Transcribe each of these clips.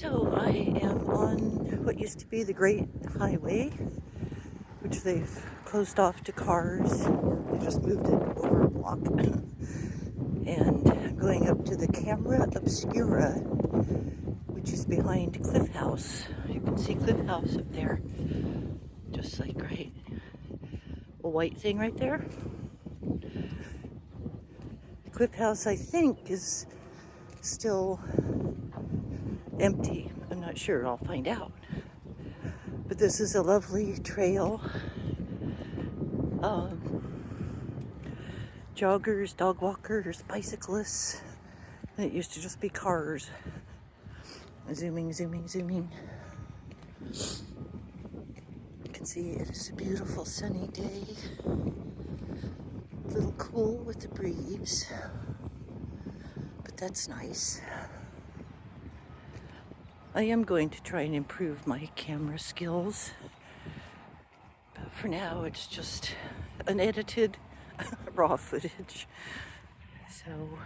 So I am on what used to be the Great Highway, which they've closed off to cars. They just moved it over a block. And I'm going up to the Camera Obscura, which is behind Cliff House. You can see Cliff House up there, just like right, a white thing right there. Cliff House, I think, is still empty. I'm not sure. I'll find out. But this is a lovely trail. Joggers, dog walkers, bicyclists. And it used to just be cars. Zooming, zooming, zooming. You can see it is a beautiful sunny day. A little cool with the breeze. But that's nice. I am going to try and improve my camera skills. But for now, it's just unedited raw footage. So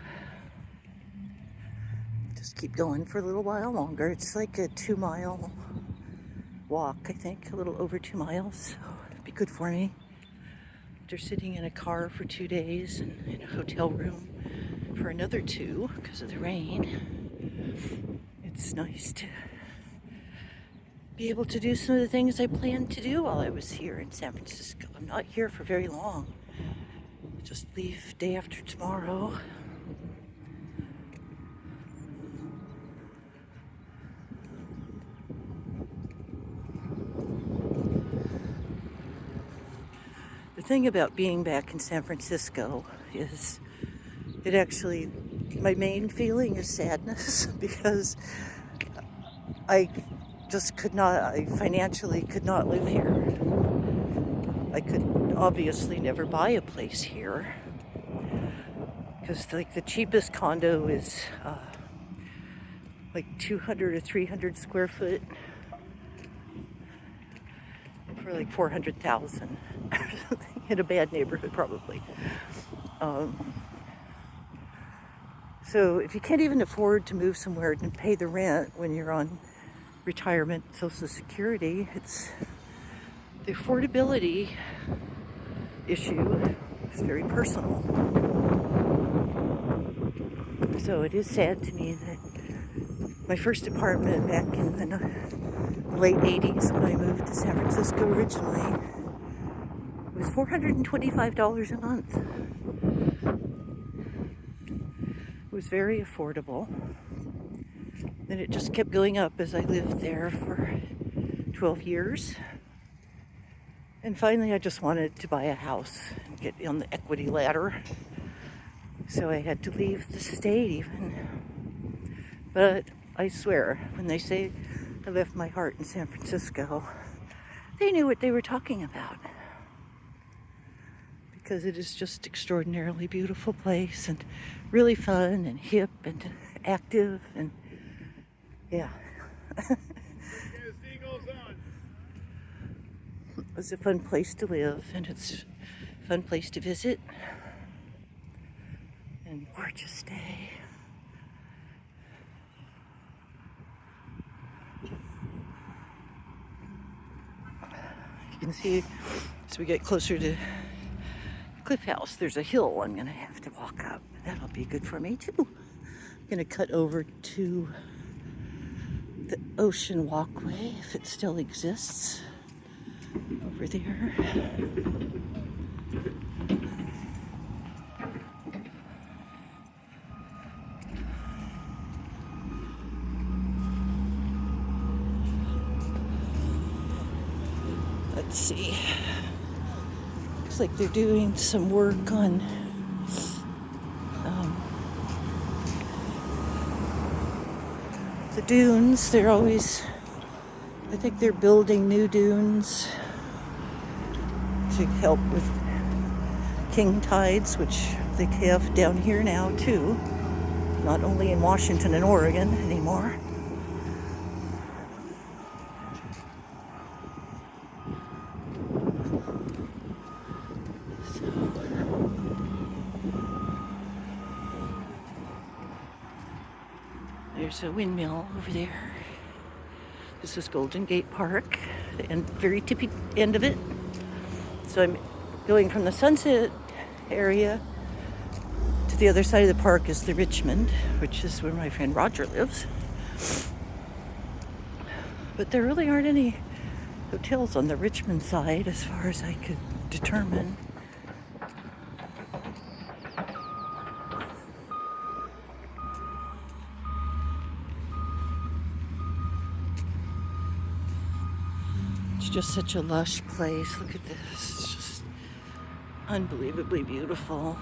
just keep going for a little while longer. It's like a 2-mile walk, I think, a little over 2 miles. So it'd be good for me. After sitting in a car for 2 days and in a hotel room for another 2 because of the rain, it's nice to be able to do some of the things I planned to do while I was here in San Francisco. I'm not here for very long. I'll just leave day after tomorrow. The thing about being back in San Francisco is it actually, my main feeling is sadness because I financially could not live here. I could obviously never buy a place here because like the cheapest condo is like 200 or 300 square foot for like 400,000 or something in a bad neighborhood probably. So if you can't even afford to move somewhere and pay the rent when you're on retirement Social Security, it's the affordability issue is very personal. So it is sad to me that my first apartment back in the late 80s when I moved to San Francisco originally was $425 a month. It was very affordable. Then it just kept going up as I lived there for 12 years. And finally I just wanted to buy a house and get on the equity ladder. So I had to leave the state even. But I swear, when they say I left my heart in San Francisco, they knew what they were talking about. Because it is just extraordinarily beautiful place and really fun and hip and active and yeah. It's a fun place to live and it's a fun place to visit and gorgeous day. You can see as we get closer to Cliff House, there's a hill I'm gonna have to walk up. That'll be good for me too. I'm gonna cut over to the ocean walkway if it still exists over there. Let's see. Looks like they're doing some work on the dunes. They're always, I think they're building new dunes to help with king tides, which they have down here now too. Not only in Washington and Oregon anymore. There's a windmill over there. This is Golden Gate Park, the very tippy end of it. So I'm going from the Sunset area to the other side of the park is the Richmond, which is where my friend Roger lives. But there really aren't any hotels on the Richmond side as far as I could determine. It's just such a lush place. Look at this. It's just unbelievably beautiful.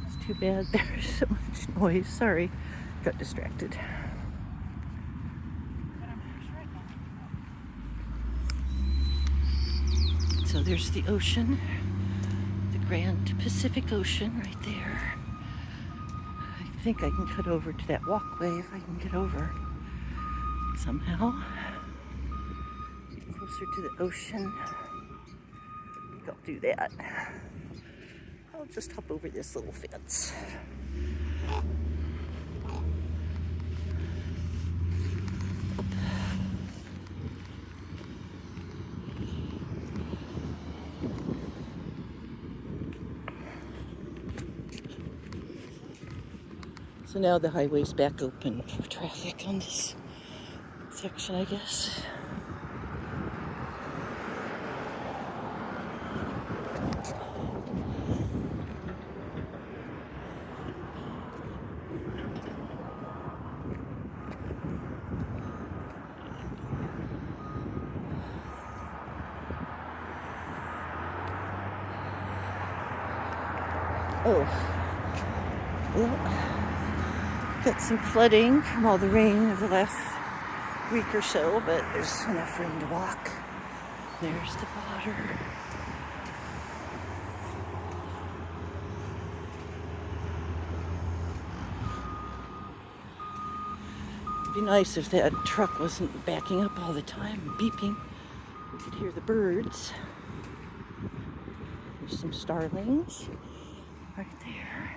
It's too bad there's so much noise. Sorry, got distracted. So there's the ocean, the Grand Pacific Ocean right there. I think I can cut over to that walkway if I can get over somehow. Get closer to the ocean. I think I'll do that. I'll just hop over this little fence. So now the highway's back open for traffic on this section, I guess. Oh, well. Got some flooding from all the rain of the last week or so, but there's enough room to walk. There's the water. It'd be nice if that truck wasn't backing up all the time and beeping. We could hear the birds. There's some starlings right there.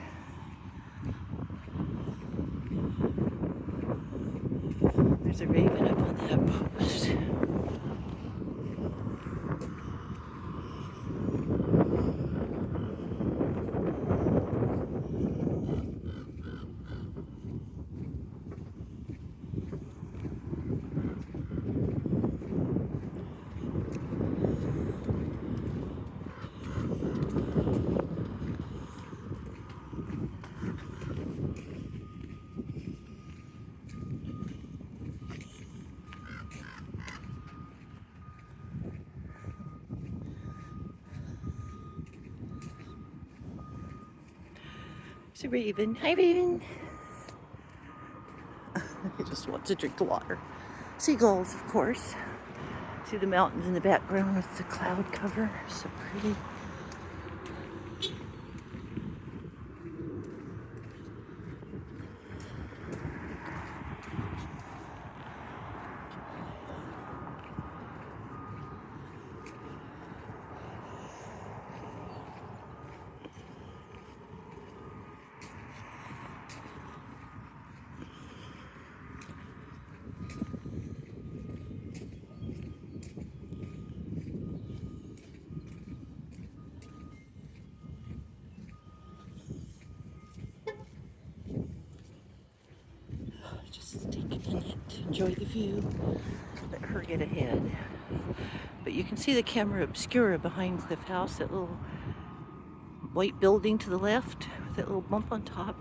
There's a raven up on that post. It's a raven. Hi, raven. He just wants to drink the water. Seagulls, of course. See the mountains in the background with the cloud cover. So pretty. Just take a minute to enjoy the view. Let her get ahead. But you can see the Camera Obscura behind Cliff House, that little white building to the left, with that little bump on top,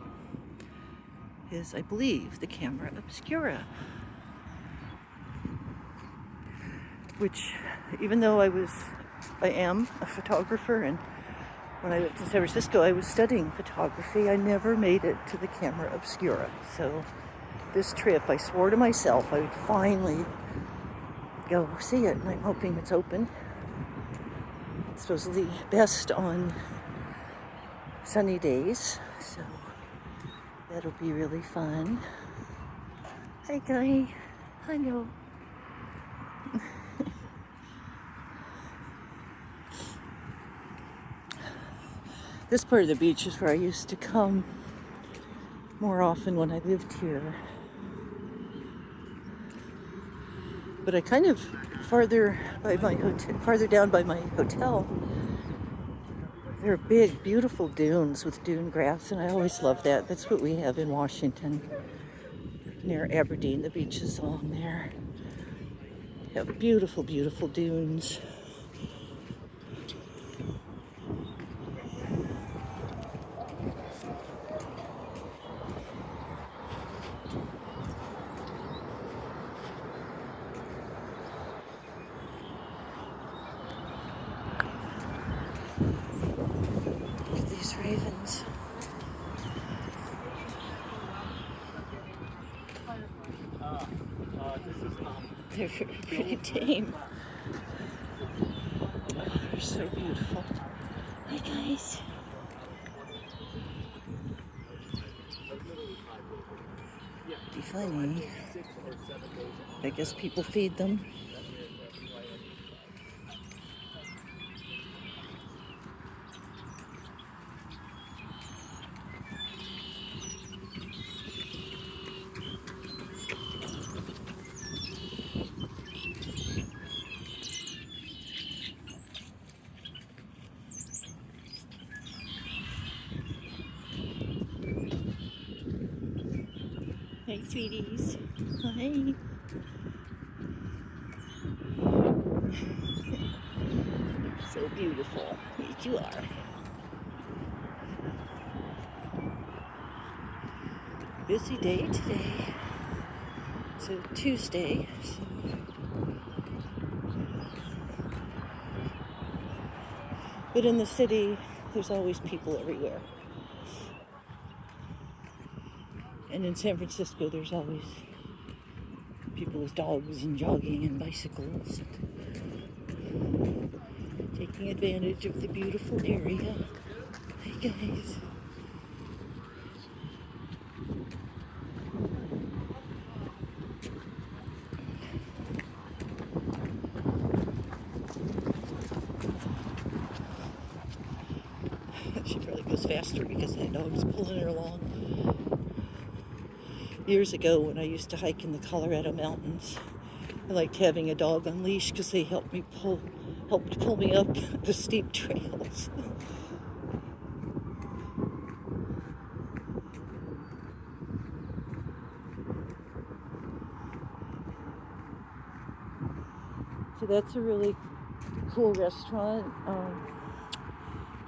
is, I believe, the Camera Obscura. Which, even though I am a photographer, and when I lived in San Francisco, I was studying photography, I never made it to the Camera Obscura. So this trip, I swore to myself I would finally go see it, and I'm hoping it's open. It's supposedly best on sunny days, so that'll be really fun. Hi, Guy. I know. This part of the beach is where I used to come more often when I lived here. But I kind of farther down by my hotel, there are big, beautiful dunes with dune grass, and I always love that. That's what we have in Washington, near Aberdeen. The beach is along there. We have beautiful, beautiful dunes. Look at these ravens. They're pretty tame. Oh, they're so beautiful. Hi guys. Be funny. I guess people feed them. Hey, sweeties. Hi. So beautiful. Yes, you are. Busy day today. So Tuesday. But in the city, there's always people everywhere. And in San Francisco, there's always people with dogs and jogging and bicycles, taking advantage of the beautiful area. Hey guys. She probably goes faster because that dog's pulling her along. Years ago, when I used to hike in the Colorado mountains, I liked having a dog on leash because they helped pull me up the steep trails. So that's a really cool restaurant.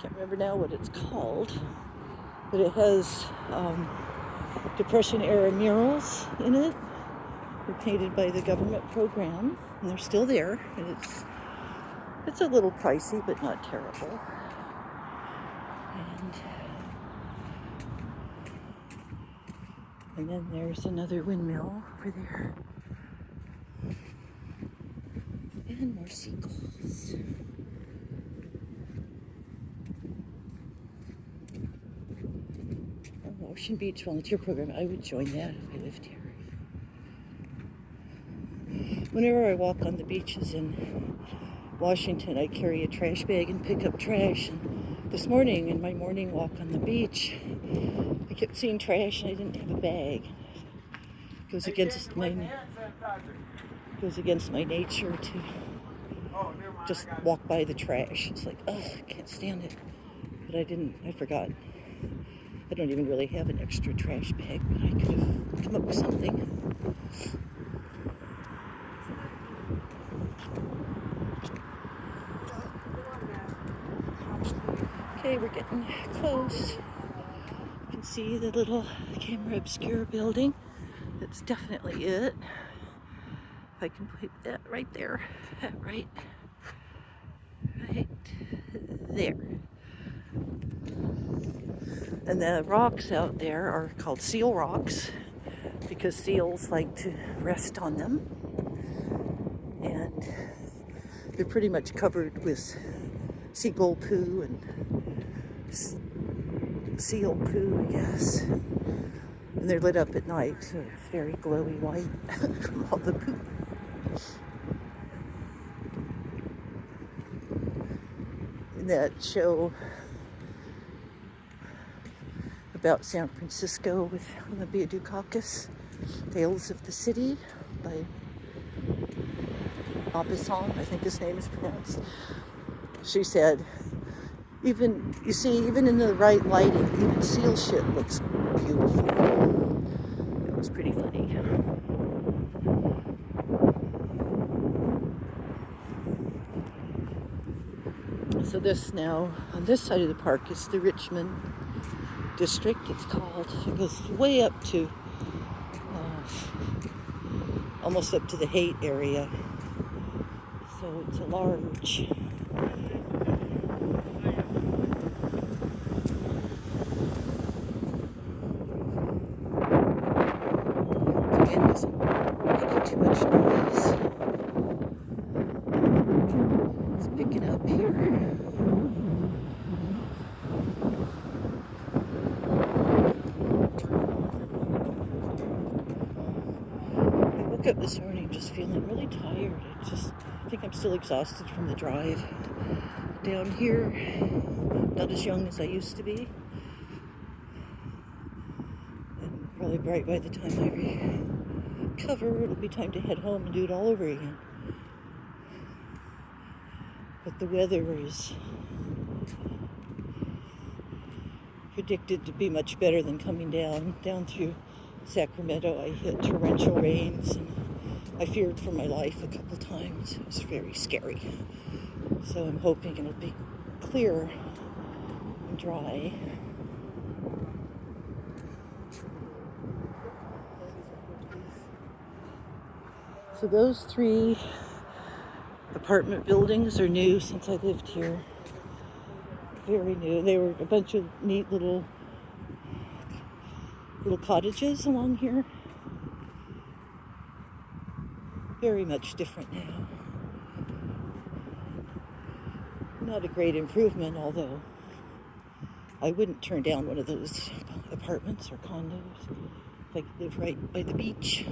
Can't remember now what it's called, but it has Depression era murals in it. They're painted by the government program, and they're still there. And it's a little pricey, but not terrible. And then there's another windmill over there, and more seagulls. Ocean Beach Volunteer Program. I would join that if I lived here. Whenever I walk on the beaches in Washington, I carry a trash bag and pick up trash. And this morning, in my morning walk on the beach, I kept seeing trash and I didn't have a bag. It goes against my nature to just walk by the trash. It's like, oh, I can't stand it. But I forgot. I don't even really have an extra trash bag, but I could have come up with something. Okay, we're getting close. You can see the little Camera Obscura building. That's definitely it. If I can put that right there. Right there. And the rocks out there are called seal rocks because seals like to rest on them. And they're pretty much covered with seagull poo and seal poo, I guess. And they're lit up at night, so it's very glowy white from all the poop. In that show, about San Francisco with Olympia Dukakis, Tales of the City by Maupassant, I think his name is pronounced. She said, even in the right lighting, even seal shit looks beautiful. It was pretty funny. So this now, on this side of the park is the Richmond district, it's called. It goes way up to, almost up to the Haight area. So it's a large, again, doesn't make too much noise. It's picking up here. I woke up this morning just feeling really tired. I think I'm still exhausted from the drive down here. Not as young as I used to be. And probably right by the time I recover, it'll be time to head home and do it all over again. But the weather is predicted to be much better than coming down through Sacramento. I hit torrential rains and I feared for my life a couple times. It was very scary. So I'm hoping it'll be clear and dry. So those 3 apartment buildings are new since I lived here. Very new. They were a bunch of neat little cottages along here. Very much different now. Not a great improvement, although I wouldn't turn down one of those apartments or condos if I could live right by the beach.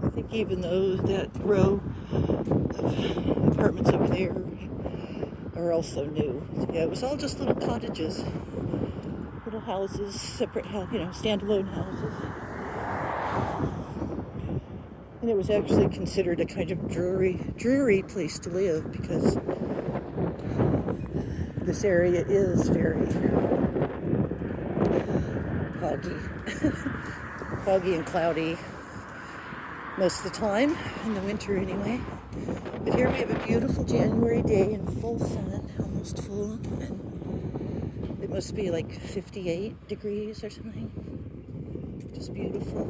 I think even though that row of apartments over there are also new. Yeah, it was all just little cottages, little houses, separate standalone houses. And it was actually considered a kind of dreary place to live because this area is very foggy and cloudy most of the time, in the winter anyway. But here we have a beautiful January day in full sun, almost full, and it must be like 58 degrees or something. Just beautiful.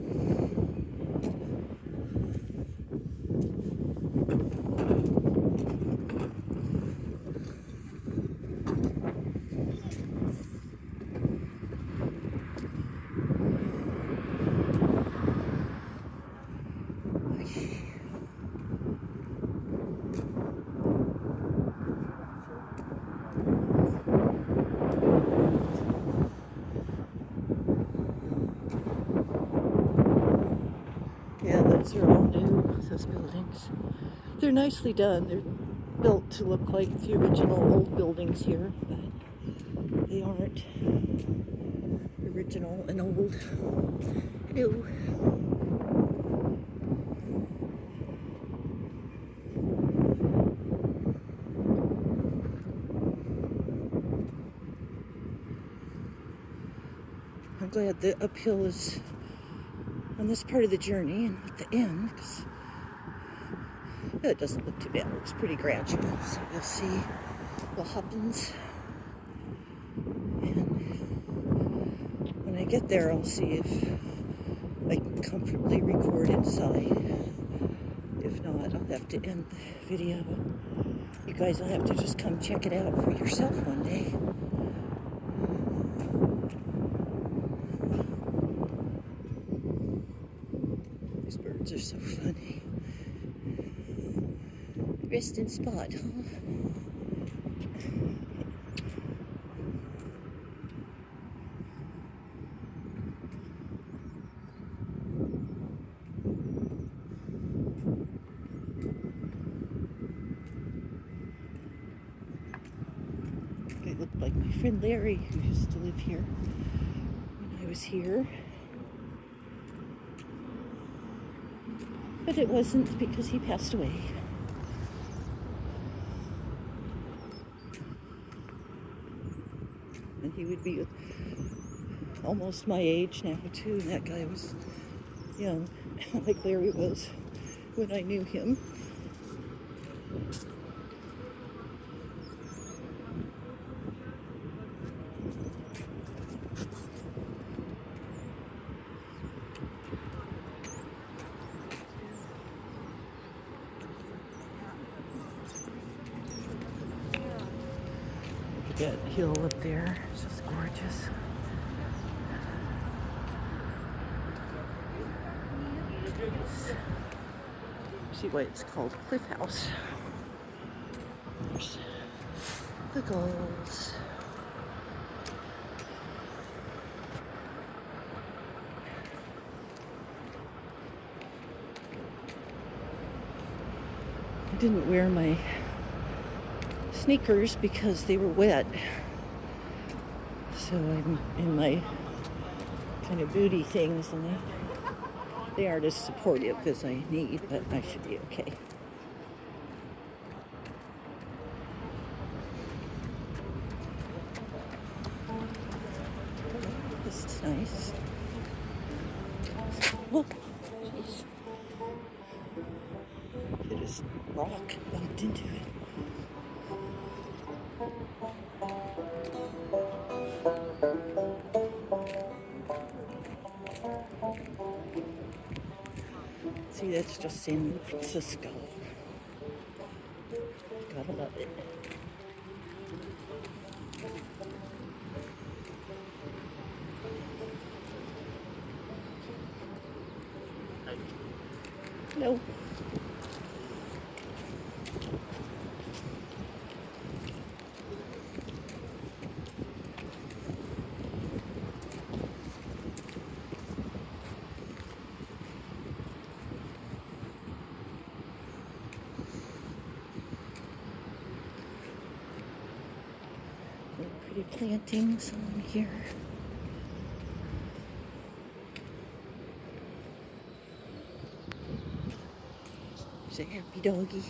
Yeah, those are all new, those buildings. They're nicely done. They're built to look like the original old buildings here, but they aren't original and old. Hello. I'm glad the uphill is on this part of the journey and at the end, because it doesn't look too bad. It looks pretty gradual, so we'll see what happens. And when I get there, I'll see if I can comfortably record inside. If not, I'll have to end the video. You guys will have to just come check it out for yourself one day. These birds are so funny. Resting spot, huh? friend Larry, who used to live here when I was here. But it wasn't, because he passed away. And he would be almost my age now, too. And that guy was young, like Larry was when I knew him. Look at that hill up there. It's just gorgeous. See why it's called Cliff House. There's the gulls. I didn't wear my sneakers because they were wet. So I'm in my kind of booty things, and they aren't as supportive as I need, but I should be okay. This is nice. Oh, jeez. Hit a rock, bumped into it. See, that's just San Francisco. Gotta love it. No. Pretty plantings on here. There's a happy doggy.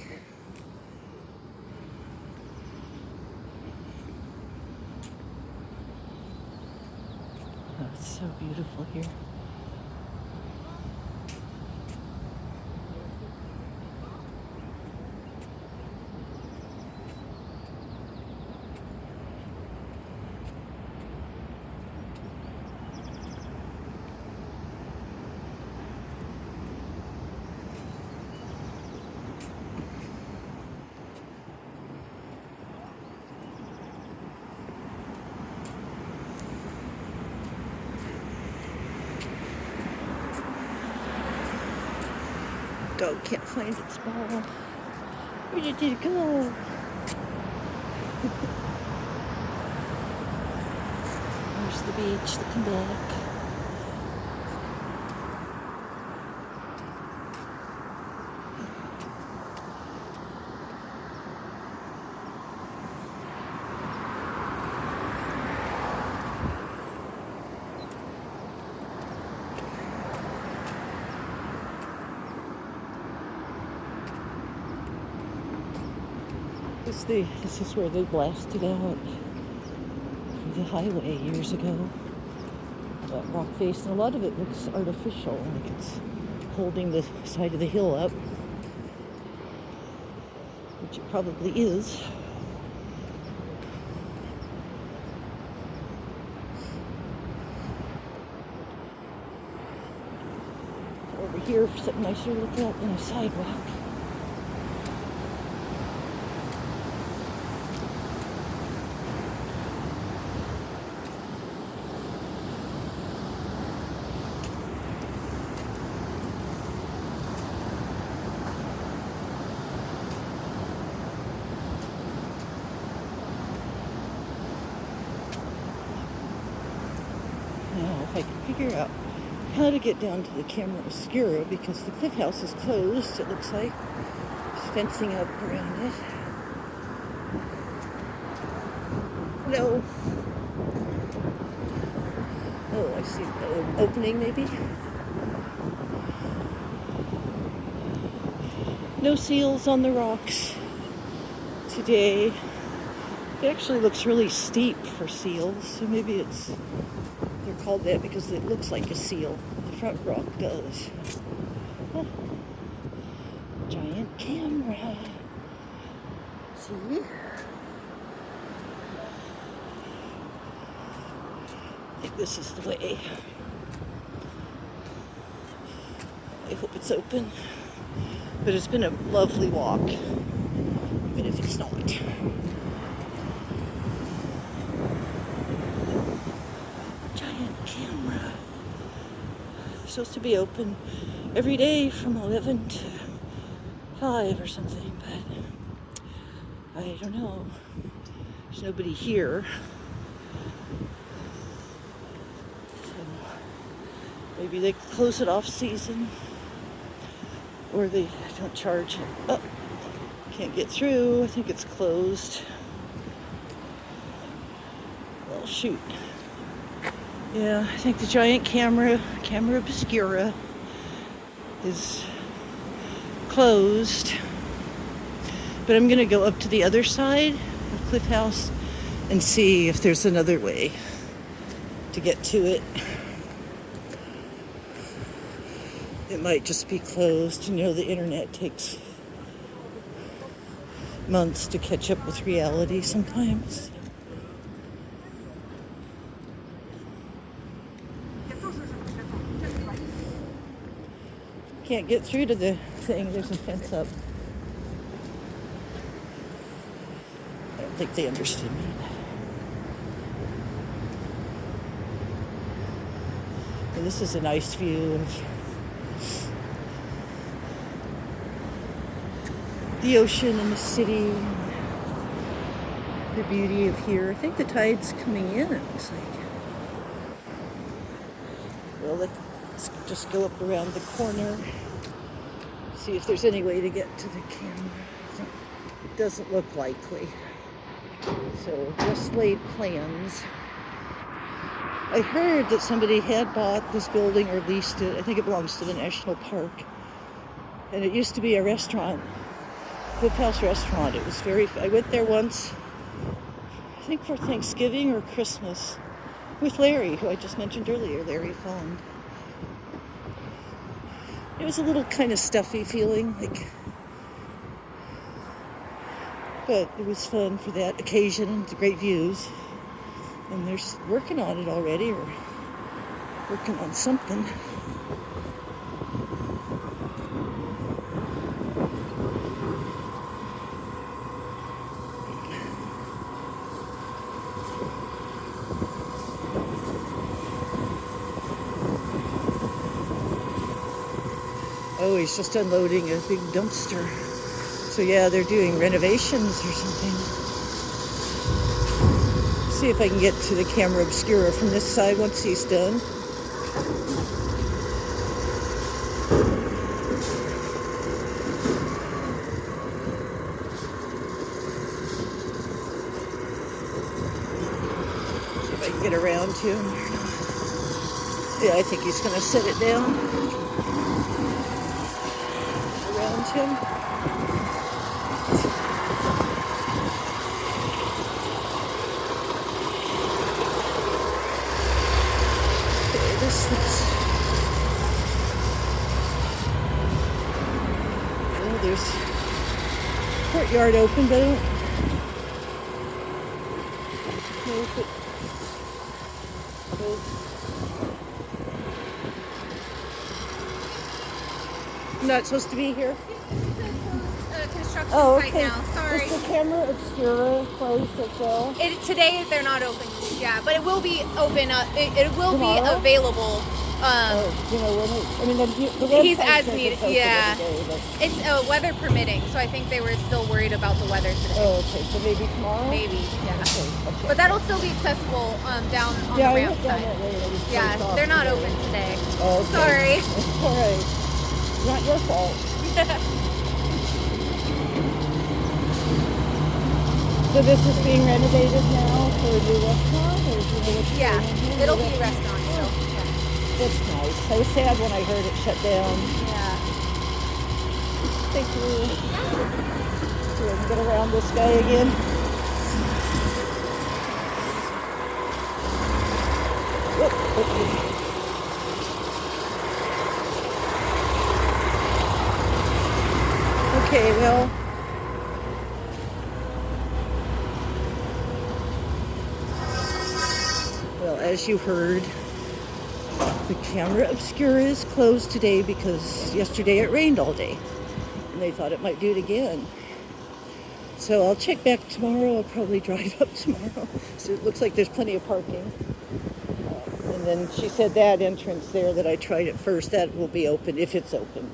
Oh, it's so beautiful here. Dog can't find its ball. Where did it go? There's the beach looking back. This is where they blasted out the highway years ago. That rock face, and a lot of it looks artificial, like it's holding the side of the hill up, which it probably is. Over here, something nicer to look at than a sidewalk. Now, if I can figure out how to get down to the Camera Obscura, because the Cliff House is closed, it looks like. There's fencing up around it. No. Oh, I see an opening maybe. No seals on the rocks today. It actually looks really steep for seals, so maybe they're called that because it looks like a seal. The front rock does. Oh, giant camera. See? I think this is the way. I hope it's open. But it's been a lovely walk, even if it's not. Giant camera. It's supposed to be open every day from 11 to 5 or something, but I don't know. There's nobody here. So maybe they close it off season. Or they don't charge it. Oh, can't get through. I think it's closed. Well, shoot. Yeah, I think the giant Camera Obscura is closed. But I'm going to go up to the other side of Cliff House and see if there's another way to get to it. It might just be closed. You know, the internet takes months to catch up with reality sometimes. Can't get through to the thing. There's a fence up. I don't think they understood me. And this is a nice view of the ocean and the city, the beauty of here. I think the tide's coming in, it looks like. Well, let's just go up around the corner, see if there's any way to get to the camera. It doesn't look likely. So, just laid plans. I heard that somebody had bought this building or leased it. I think it belongs to the National Park. And it used to be a restaurant. Cliff House restaurant. It was I went there once, I think for Thanksgiving or Christmas, with Larry, who I just mentioned earlier, Larry Fong. It was a little kind of stuffy feeling, but it was fun for that occasion and the great views. And they're working on it already, or working on something. Oh, he's just unloading a big dumpster. So yeah, they're doing renovations or something. See if I can get to the Camera Obscura from this side once he's done. See if I can get around to him. Yeah, I think he's going to set it down. Him. Okay, this looks. Oh, there's courtyard open, but I don't know if it. I'm not supposed to be here. Construction okay. site now. Sorry. Is the Camera Obscura closed as well? Today they're not open. Yeah, but it will be open. It will Tomorrow? be available. You know when the He's website as says needed. it's open Yeah, every day, it's weather permitting. So I think they were still worried about the weather today. oh, okay. So maybe tomorrow. Maybe. Yeah. Okay. But that'll still be accessible down on Yeah, the I ramp went down side. that way. It was Yeah, closed off they're not today. open today. Oh, okay. Sorry. It's all right. Not your fault. So this is being renovated now for a new restaurant, or do you know what's Yeah. going on here? It'll be a restaurant, so yeah. That's nice. I was sad when I heard it shut down. Yeah. Thank you. See if I can get around this guy again. Whoop, whoop, whoop. Okay, well, as you heard, the Camera Obscura is closed today because yesterday it rained all day and they thought it might do it again. So I'll check back tomorrow. I'll probably drive up tomorrow. So it looks like there's plenty of parking. And then she said that entrance there that I tried at first, that will be open if it's open.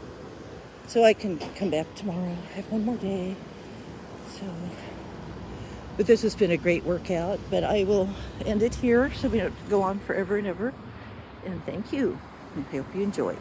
So I can come back tomorrow. I have one more day. But this has been a great workout, but I will end it here so we don't go on forever and ever. And thank you. I hope you enjoyed.